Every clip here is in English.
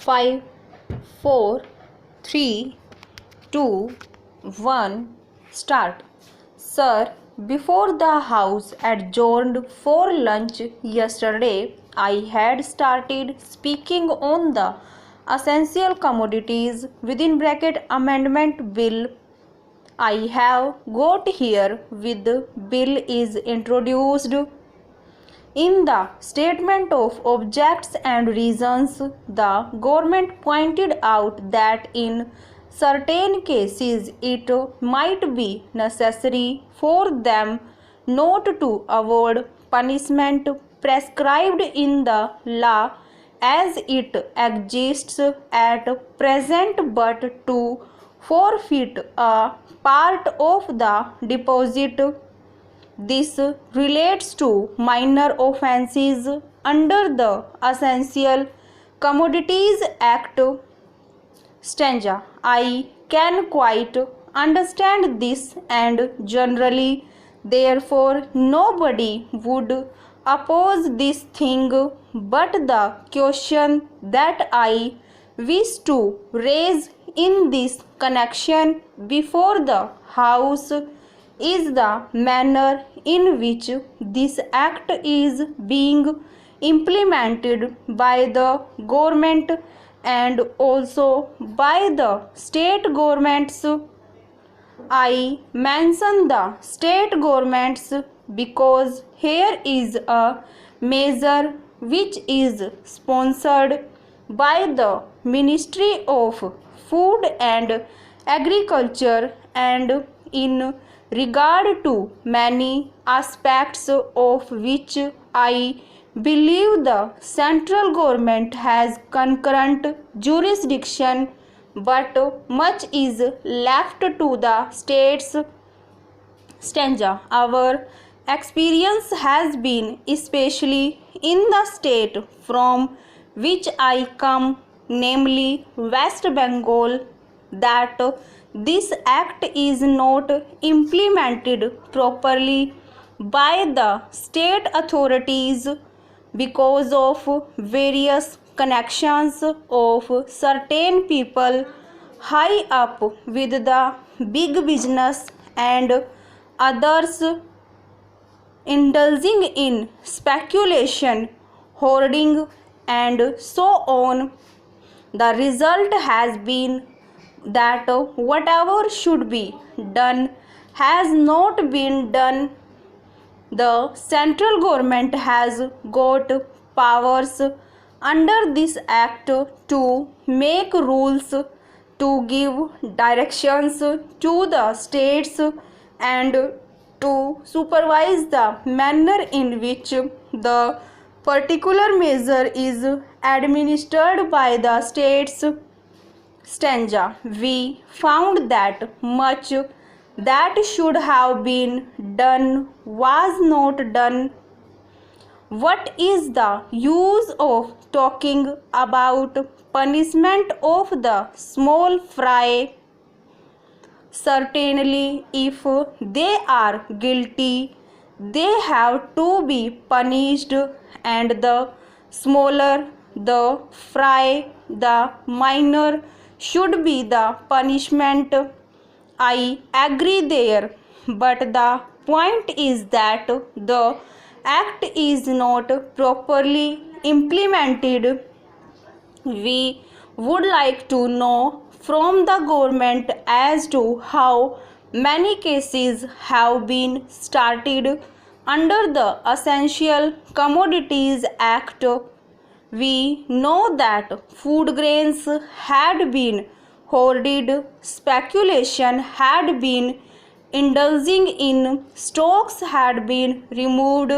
5, 4, 3, 2, 1, start. Sir, before the House adjourned for lunch yesterday, I had started speaking on the essential commodities (amendment bill). I have got here with bill is introduced. In the statement of objects and reasons, the government pointed out that in certain cases it might be necessary for them not to avoid punishment prescribed in the law as it exists at present, but to forfeit a part of the deposit. This relates to minor offences under the Essential Commodities Act. Stanza. I can quite understand this, and generally, therefore, nobody would oppose this thing, but the question that I wish to raise in this connection before the House is the manner in which this act is being implemented by the government and also by the state governments. I mention the state governments because here is a measure which is sponsored by the Ministry of Food and Agriculture, and in regard to many aspects of which I believe the central government has concurrent jurisdiction, but much is left to the states. Stanza. Our experience has been, especially in the state from which I come, namely West Bengal, that this act is not implemented properly by the state authorities because of various connections of certain people high up with the big business and others indulging in speculation, hoarding, and so on. The result has been that whatever should be done has not been done. The central government has got powers under this act to make rules, to give directions to the states, and to supervise the manner in which the particular measure is administered by the states. Stanza. We found that much that should have been done was not done. What is the use of talking about punishment of the small fry? Certainly, if they are guilty, they have to be punished, and the smaller the fry, the minor should be the punishment. I agree there, but the point is that the act is not properly implemented. We would like to know from the government as to how many cases have been started under the Essential Commodities Act. We know that food grains had been hoarded, speculation had been indulging in, stocks had been removed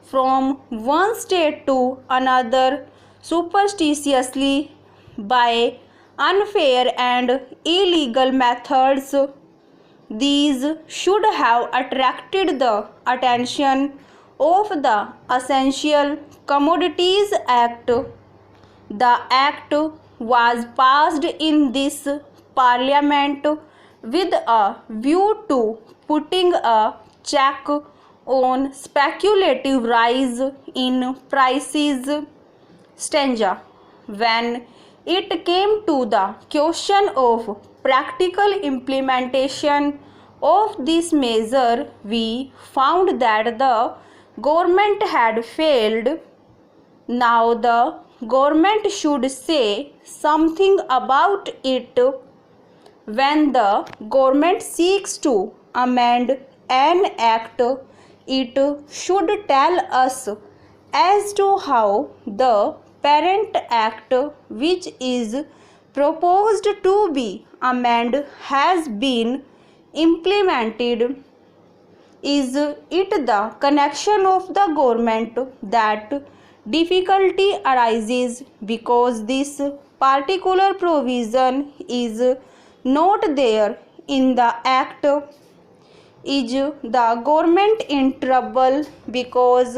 from one state to another superstitiously by unfair and illegal methods. These should have attracted the attention of the Essential Commodities Act. The act was passed in this parliament with a view to putting a check on speculative rise in prices. Stanza. When it came to the question of practical implementation of this measure, we found that the government had failed. Now the government should say something about it. When the government seeks to amend an act, it should tell us as to how the parent act which is proposed to be amended has been implemented. Is it the connection of the government that difficulty arises because this particular provision is not there in the act? Is the government in trouble because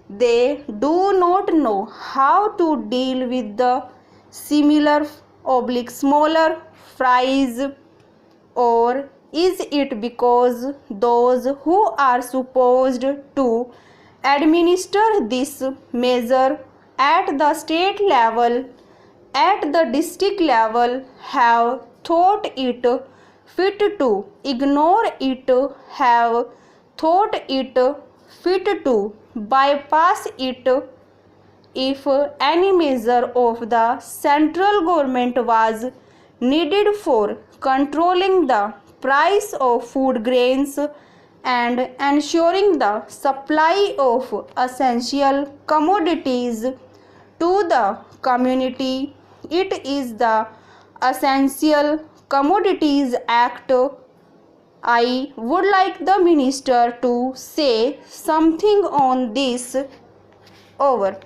they do not know how to deal with the smaller fries? Or is it because those who are supposed to administer this measure at the state level, at the district level, have thought it fit to ignore it, have thought it fit to bypass it? If any measure of the central government was needed for controlling the price of food grains and ensuring the supply of essential commodities to the community, it is the Essential Commodities Act. I would like the minister to say something on this. Over.